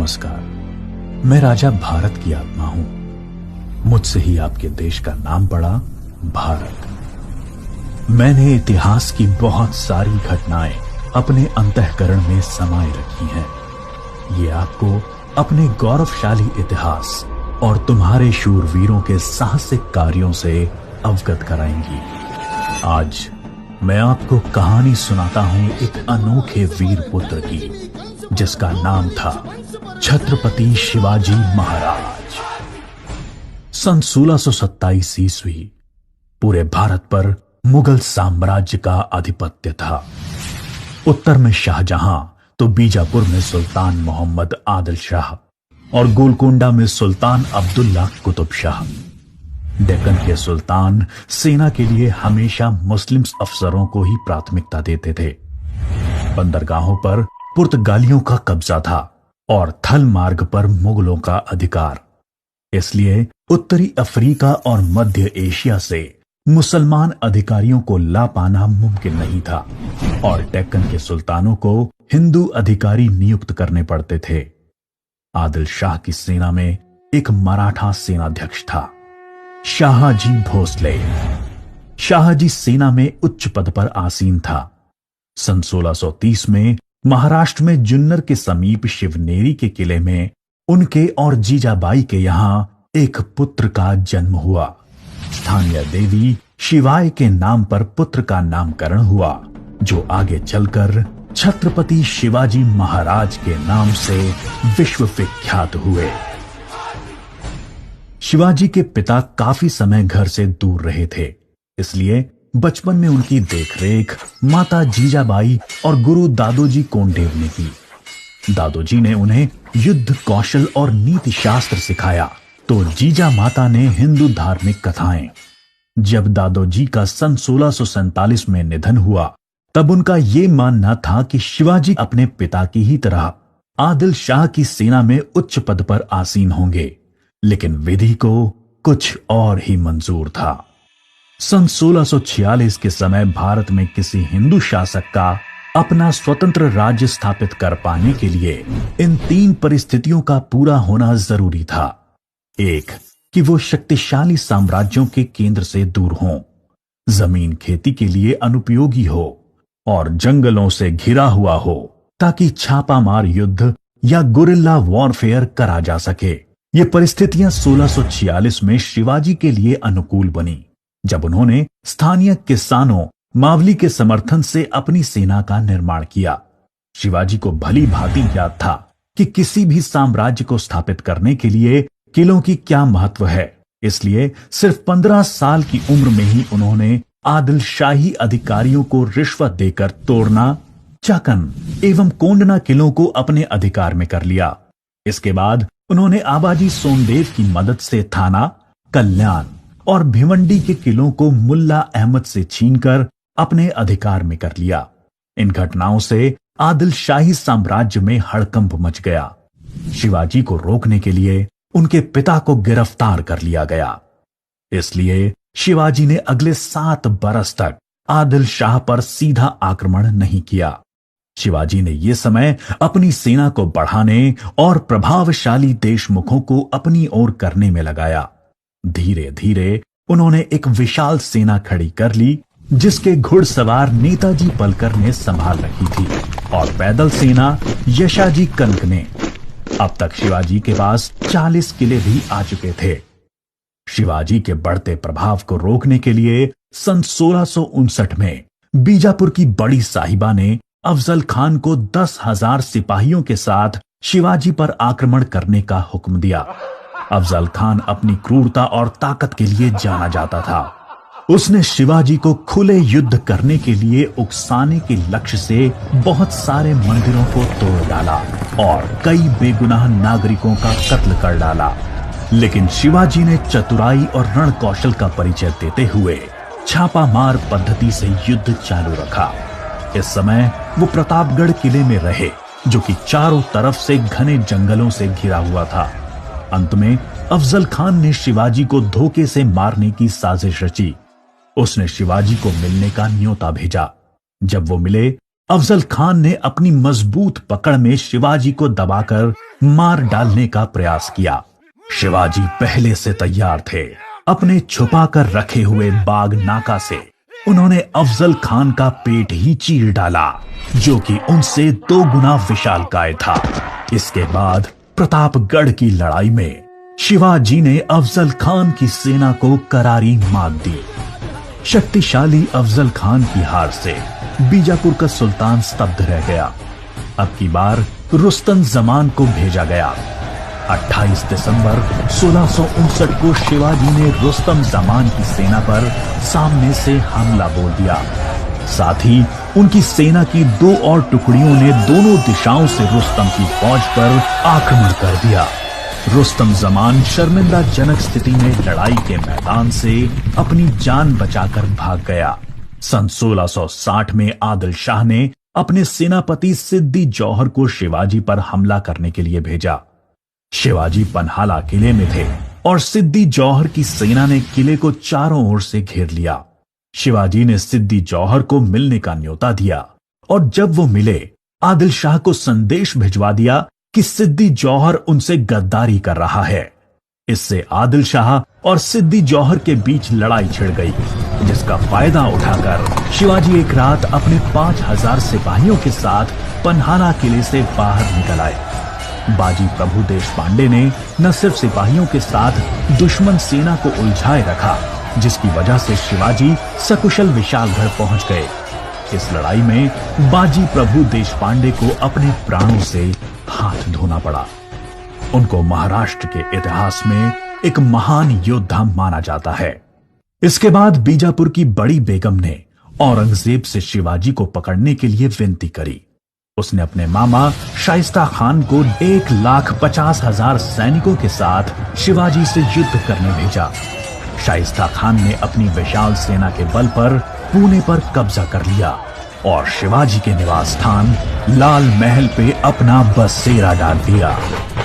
नमस्कार। मैं राजा भारत की आत्मा हूं। मुझसे ही आपके देश का नाम पड़ा भारत। मैंने इतिहास की बहुत सारी घटनाएं अपने अंतःकरण में समाये रखी हैं। ये आपको अपने गौरवशाली इतिहास और तुम्हारे शूरवीरों के साहसिक कार्यों से अवगत कराएंगी। आज मैं आपको कहानी सुनाता हूं एक अनोखे वीर पुत्र की, जिसका नाम था छत्रपति शिवाजी महाराज। सन 1627 ईस्वी पूरे भारत पर मुगल साम्राज्य का आधिपत्य था। उत्तर में शाहजहां तो बीजापुर में सुल्तान मोहम्मद आदिल शाह और गोलकोंडा में सुल्तान अब्दुल्ला कुतुब शाह। डेक्कन के सुल्तान सेना के लिए हमेशा मुस्लिम अफसरों को ही प्राथमिकता देते थे। बंदरगाहों पर पुर्तगालियों का कब्जा था और थल मार्ग पर मुगलों का अधिकार। इसलिए उत्तरी अफ्रीका और मध्य एशिया से मुसलमान अधिकारियों को ला पाना मुमकिन नहीं था और डेक्कन के सुल्तानों को हिंदू अधिकारी नियुक्त करने पड़ते थे। आदिल शाह की सेना में एक मराठा सेनाध्यक्ष था, शाहजी भोसले। शाहजी सेना में उच्च पद पर आसीन था। सन 1630 में महाराष्ट्र में जुन्नर के समीप शिवनेरी के किले में उनके और जीजाबाई के यहां एक पुत्र का जन्म हुआ। स्थानीय देवी शिवाय के नाम पर पुत्र का नामकरण हुआ, जो आगे चलकर छत्रपति शिवाजी महाराज के नाम से विश्व विख्यात हुए। शिवाजी के पिता काफी समय घर से दूर रहे थे, इसलिए बचपन में उनकी देखरेख माता जीजाबाई और गुरु दादोजी कोंडेव ने की। दादोजी ने उन्हें युद्ध कौशल और नीति शास्त्र सिखाया, तो जीजा माता ने हिंदू धार्मिक कथाएं। जब दादोजी का सन 1647 में निधन हुआ, तब उनका यह मानना था कि शिवाजी अपने पिता की ही तरह आदिल शाह की सेना में उच्च पद पर आसीन होंगे, लेकिन विधि को कुछ और ही मंजूर था। सन 1646 के समय भारत में किसी हिंदू शासक का अपना स्वतंत्र राज्य स्थापित कर पाने के लिए इन तीन परिस्थितियों का पूरा होना जरूरी था। एक, कि वो शक्तिशाली साम्राज्यों के केंद्र से दूर हों, जमीन खेती के लिए अनुपयोगी हो और जंगलों से घिरा हुआ हो, ताकि छापामार युद्ध या गुरिल्ला वॉरफेयर करा जा सके। ये परिस्थितियां 1646 में शिवाजी के लिए अनुकूल बनी, जब उन्होंने स्थानीय किसानों मावली के समर्थन से अपनी सेना का निर्माण किया। शिवाजी को भली भांति याद था कि किसी भी साम्राज्य को स्थापित करने के लिए किलों की क्या महत्व है। इसलिए सिर्फ 15 साल की उम्र में ही उन्होंने आदिल शाही अधिकारियों को रिश्वत देकर तोड़ना, चाकन एवं कोंडना किलों को अपने अधिकार में कर लिया। इसके बाद उन्होंने आबाजी सोमदेव की मदद से थाना, कल्याण और भिवंडी के किलों को मुल्ला अहमद से छीनकर अपने अधिकार में कर लिया। इन घटनाओं से आदिल शाही साम्राज्य में हड़कंप मच गया। शिवाजी को रोकने के लिए उनके पिता को गिरफ्तार कर लिया गया। इसलिए शिवाजी ने अगले 7 बरस तक आदिल शाह पर सीधा आक्रमण नहीं किया। शिवाजी ने यह समय अपनी सेना को बढ़ाने और प्रभावशाली देशमुखों को अपनी ओर करने में लगाया। धीरे धीरे उन्होंने एक विशाल सेना खड़ी कर ली, जिसके घुड़सवार नेताजी पलकर ने संभाल रखी थी और पैदल सेना यशाजी कनक ने। अब तक शिवाजी के पास 40 किले भी आ चुके थे। शिवाजी के बढ़ते प्रभाव को रोकने के लिए सन 1659 में बीजापुर की बड़ी साहिबा ने अफजल खान को 10,000 सिपाहियों के साथ शिवाजी पर आक्रमण करने का हुक्म दिया। अफजल खान अपनी क्रूरता और ताकत के लिए जाना जाता था। उसने शिवाजी को खुले युद्ध करने के लिए उकसाने के लक्ष्य से बहुत सारे मंदिरों को तोड़ डाला और कई बेगुनाह नागरिकों का कत्ल कर डाला। लेकिन शिवाजी ने चतुराई और रण कौशल का परिचय देते हुए छापामार पद्धति से युद्ध चालू रखा। इस समय वो प्रतापगढ़ किले में रहे, जो कि चारों तरफ से घने जंगलों से घिरा हुआ था। अंत में अफजल खान ने शिवाजी को धोखे से मारने की साजिश रची। उसने शिवाजी को मिलने का न्योता भेजा। जब वो मिले, अफजल खान ने अपनी मजबूत पकड़ में शिवाजी को दबाकर मार डालने का प्रयास किया। शिवाजी पहले से तैयार थे। अपने छुपाकर रखे हुए बाग नाका से उन्होंने अफजल खान का पेट ही चीर डाला, जो कि उनसे 2 गुना विशालकाय था। इसके बाद प्रतापगढ़ की लड़ाई में शिवाजी ने अफजल खान की सेना को करारी मात दी। शक्तिशाली अफजल खान की हार से बीजापुर का सुल्तान स्तब्ध रह गया। अब की बार रुस्तम जमान को भेजा गया। 28 दिसंबर 1659 को शिवाजी ने रुस्तम जमान की सेना पर सामने से हमला बोल दिया। साथ ही उनकी सेना की 2 और टुकड़ियों ने दोनों दिशाओं से रुस्तम की फौज पर आक्रमण कर दिया। रुस्तम जमान शर्मिंदाजनक स्थिति में लड़ाई के मैदान से अपनी जान बचाकर भाग गया। सन 1660 में आदिल शाह ने अपने सेनापति सिद्दी जौहर को शिवाजी पर हमला करने के लिए भेजा। शिवाजी पन्हाला किले में थे और सिद्दी जौहर की सेना ने किले को चारों ओर से घेर लिया। शिवाजी ने सिद्दी जौहर को मिलने का न्योता दिया और जब वो मिले, आदिल शाह को संदेश भिजवा दिया कि सिद्दी जौहर उनसे गद्दारी कर रहा है। इससे आदिल शाह और सिद्दी जौहर के बीच लड़ाई छिड़ गई, जिसका फायदा उठाकर शिवाजी एक रात अपने 5000 सिपाहियों के साथ पन्हाला किले से बाहर निकल आए। बाजी प्रभु देशपांडे ने न सिर्फ सिपाहियों के साथ दुश्मन सेना को उलझाए रखा, जिसकी वजह से शिवाजी सकुशल विशालगढ़ पहुंच गए। इस लड़ाई में बाजी प्रभु देशपांडे को अपने प्राणों से हाथ धोना पड़ा। उनको महाराष्ट्र के इतिहास में एक महान योद्धा माना जाता है। इसके बाद बीजापुर की बड़ी बेगम ने औरंगजेब से शिवाजी को पकड़ने के लिए विनती करी। उसने अपने मामा शाइस्ता खान को 1,50,000 सैनिकों के साथ शिवाजी से युद्ध करने भेजा। शाइस्ता खान ने अपनी विशाल सेना के बल पर पुणे पर कब्जा कर लिया और शिवाजी के निवास स्थान लाल महल पे अपना बसेरा डाल दिया।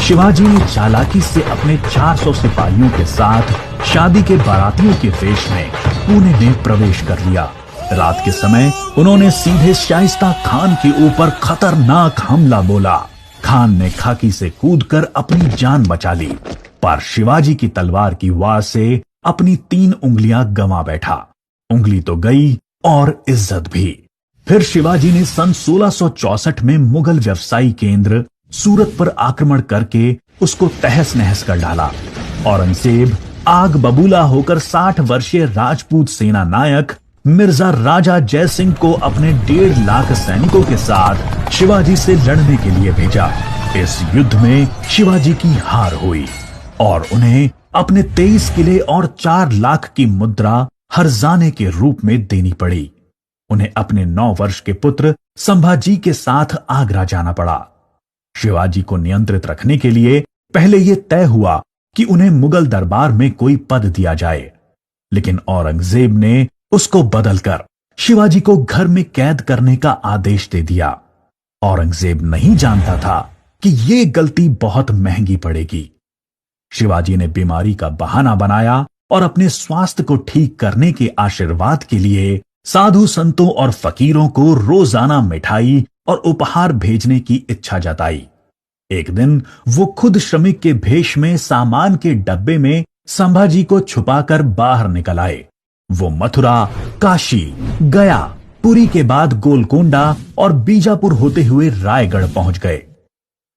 शिवाजी ने चालाकी से अपने 400 सिपाहियों के साथ शादी के बारातियों के वेश में पुणे में प्रवेश कर लिया। रात के समय उन्होंने सीधे शाइस्ता खान के ऊपर खतरनाक हमला बोला। खान ने खाकी से कूदकर अपनी जान बचा ली, पर शिवाजी की तलवार की वार से अपनी 3 उंगलियां गंवा बैठा। उंगली तो गई और इज्जत भी। फिर शिवाजी ने सन 1664 में मुगल व्यवसायी केंद्र सूरत पर आक्रमण करके उसको तहस नहस कर डाला। औरंगजेब आग बबूला होकर 60 वर्षीय राजपूत सेना नायक मिर्जा राजा जय सिंह को अपने 1.5 लाख सैनिकों के साथ शिवाजी से लड़ने के लिए भेजा। इस युद्ध में शिवाजी की हार हुई और उन्हें अपने 23 किले और 4 लाख की मुद्रा हर्जाने के रूप में देनी पड़ी। उन्हें अपने 9 वर्ष के पुत्र संभाजी के साथ आगरा जाना पड़ा। शिवाजी को नियंत्रित रखने के लिए पहले यह तय हुआ कि उन्हें मुगल दरबार में कोई पद दिया जाए, लेकिन औरंगजेब ने उसको बदलकर शिवाजी को घर में कैद करने का आदेश दे दिया। औरंगजेब नहीं जानता था कि यह गलती बहुत महंगी पड़ेगी। शिवाजी ने बीमारी का बहाना बनाया और अपने स्वास्थ्य को ठीक करने के आशीर्वाद के लिए साधु संतों और फकीरों को रोजाना मिठाई और उपहार भेजने की इच्छा जताई। एक दिन वो खुद श्रमिक के भेष में सामान के डब्बे में संभाजी को छुपाकर बाहर निकल आए। वो मथुरा, काशी, गया, पुरी के बाद गोलकोंडा और बीजापुर होते हुए रायगढ़ पहुंच गए।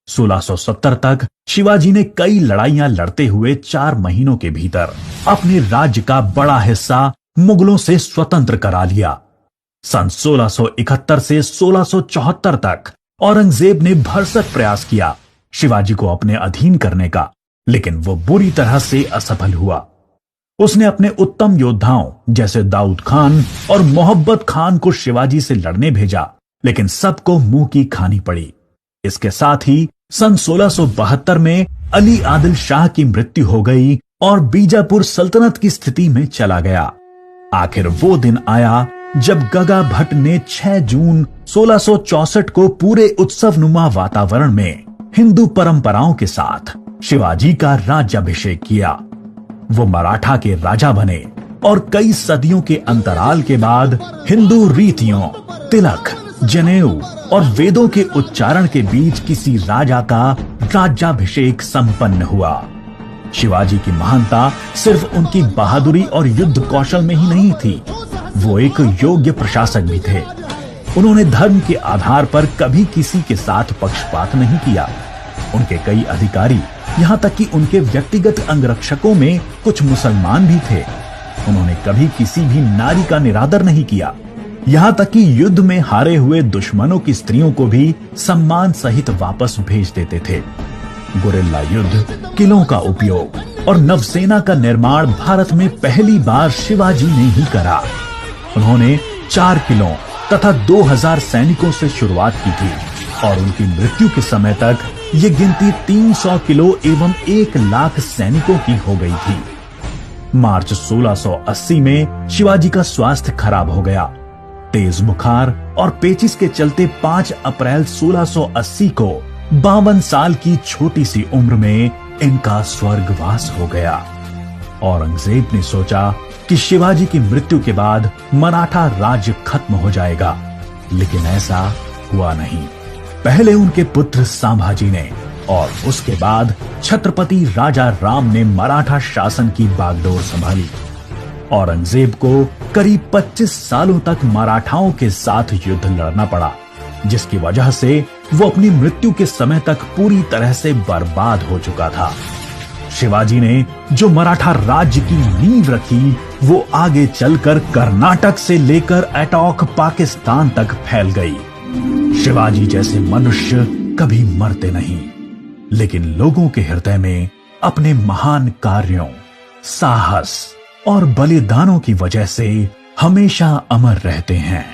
1670 तक शिवाजी ने कई लड़ाइयां लड़ते हुए 4 महीनों के भीतर अपने राज्य का बड़ा हिस्सा मुगलों से स्वतंत्र करा लिया। सन 1671 से 1674 तक औरंगजेब ने भरसक प्रयास किया शिवाजी को अपने अधीन करने का, लेकिन वो बुरी तरह से असफल हुआ। उसने अपने उत्तम योद्धाओं जैसे दाऊद खान और मोहब्बत खान को शिवाजी से लड़ने भेजा, लेकिन सबको मुंह की खानी पड़ी। इसके साथ ही सन 1672 में अली आदिल शाह की मृत्यु हो गई और बीजापुर सल्तनत की स्थिति में चला गया। आखिर वो दिन आया जब गगा भट्ट ने 6 जून 1664 को पूरे उत्सवनुमा वातावरण में हिंदू परंपराओं के साथ शिवाजी का राज्याभिषेक किया। वो मराठा के राजा बने और कई सदियों के अंतराल के बाद हिंदू रीतियों, तिलक, जनेऊ और वेदों के उच्चारण के बीच किसी राजा का राज्याभिषेक संपन्न हुआ। शिवाजी की महानता सिर्फ उनकी बहादुरी और युद्ध कौशल में ही नहीं थी, वो एक योग्य प्रशासक भी थे। उन्होंने धर्म के आधार पर कभी किसी के साथ पक्षपात नहीं किया। उनके कई अधिकारी, यहाँ तक कि उनके व्यक्तिगत अंगरक्षकों में कुछ मुसलमान भी थे। उन्होंने कभी किसी भी नारी का निरादर नहीं किया, यहाँ तक कि युद्ध में हारे हुए दुश्मनों की स्त्रियों को भी सम्मान सहित वापस भेज देते थे। गुरिल्ला युद्ध, किलों का उपयोग और नवसेना का निर्माण भारत में पहली बार शिवाजी ने ही करा। उन्होंने 4 किलों तथा 2000 सैनिकों से शुरुआत की थी और उनकी मृत्यु के समय तक ये गिनती 300 किलो एवं 1 लाख सैनिकों की हो गई थी। मार्च 1680 में शिवाजी का स्वास्थ्य खराब हो गया। तेज बुखार और पेचिस के चलते 5 अप्रैल 1680 को 52 साल की छोटी सी उम्र में इनका स्वर्गवास हो गया। औरंगजेब ने सोचा कि शिवाजी की मृत्यु के बाद मराठा राज्य खत्म हो जाएगा, लेकिन ऐसा हुआ नहीं। पहले उनके पुत्र संभाजी ने और उसके बाद छत्रपति राजा राम ने मराठा शासन की बागडोर संभाली। औरंगजेब को करीब 25 सालों तक मराठाओं के साथ युद्ध लड़ना पड़ा, जिसकी वजह से वो अपनी मृत्यु के समय तक पूरी तरह से बर्बाद हो चुका था। शिवाजी ने जो मराठा राज्य की नींव रखी, वो आगे चलकर कर्नाटक से लेकर अटॉक पाकिस्तान तक फैल गई। शिवाजी जैसे मनुष्य कभी मरते नहीं, लेकिन लोगों के हृदय में अपने महान कार्यों, साहस और बलिदानों की वजह से हमेशा अमर रहते हैं।